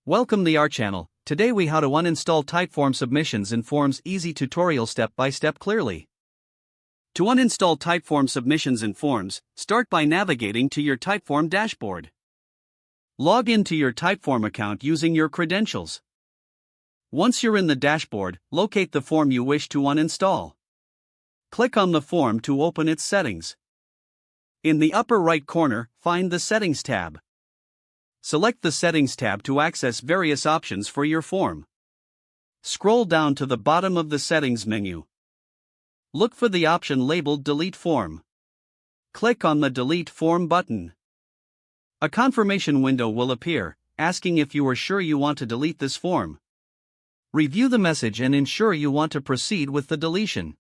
Welcome to our channel. Today we how to uninstall Typeform submissions in Forms easy tutorial step by step clearly. To uninstall Typeform submissions in Forms, start by navigating to your Typeform dashboard. Log into your Typeform account using your credentials. Once you're in the dashboard, locate the form you wish to uninstall. Click on the form to open its settings. In the upper right corner, find the Settings tab. Select the Settings tab to access various options for your form. Scroll down to the bottom of the Settings menu. Look for the option labeled Delete Form. Click on the Delete Form button. A confirmation window will appear, asking if you are sure you want to delete this form. Review the message and ensure you want to proceed with the deletion.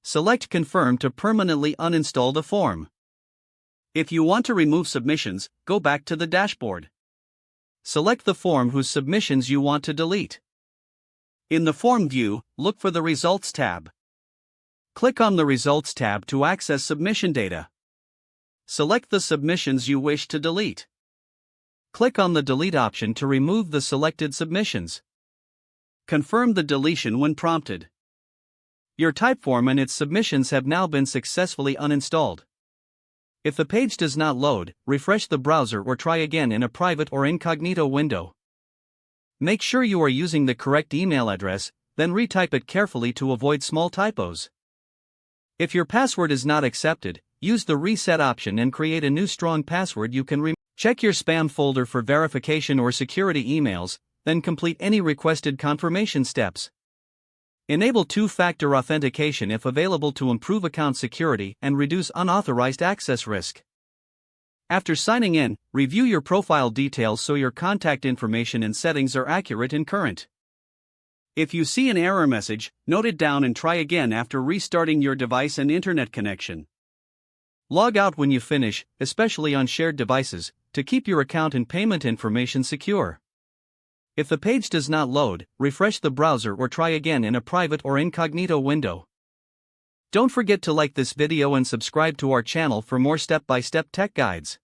Select Confirm to permanently uninstall the form. If you want to remove submissions, go back to the dashboard. Select the form whose submissions you want to delete. In the Form view, look for the Results tab. Click on the Results tab to access submission data. Select the submissions you wish to delete. Click on the Delete option to remove the selected submissions. Confirm the deletion when prompted. Your Typeform and its submissions have now been successfully uninstalled. If the page does not load, refresh the browser or try again in a private or incognito window. Make sure you are using the correct email address, then retype it carefully to avoid small typos. If your password is not accepted, use the Reset option and create a new strong password you can Check your spam folder for verification or security emails, then complete any requested confirmation steps. Enable two-factor authentication if available to improve account security and reduce unauthorized access risk. After signing in, review your profile details so your contact information and settings are accurate and current. If you see an error message, note it down and try again after restarting your device and internet connection. Log out when you finish, especially on shared devices, to keep your account and payment information secure. If the page does not load, refresh the browser or try again in a private or incognito window. Don't forget to like this video and subscribe to our channel for more step-by-step tech guides.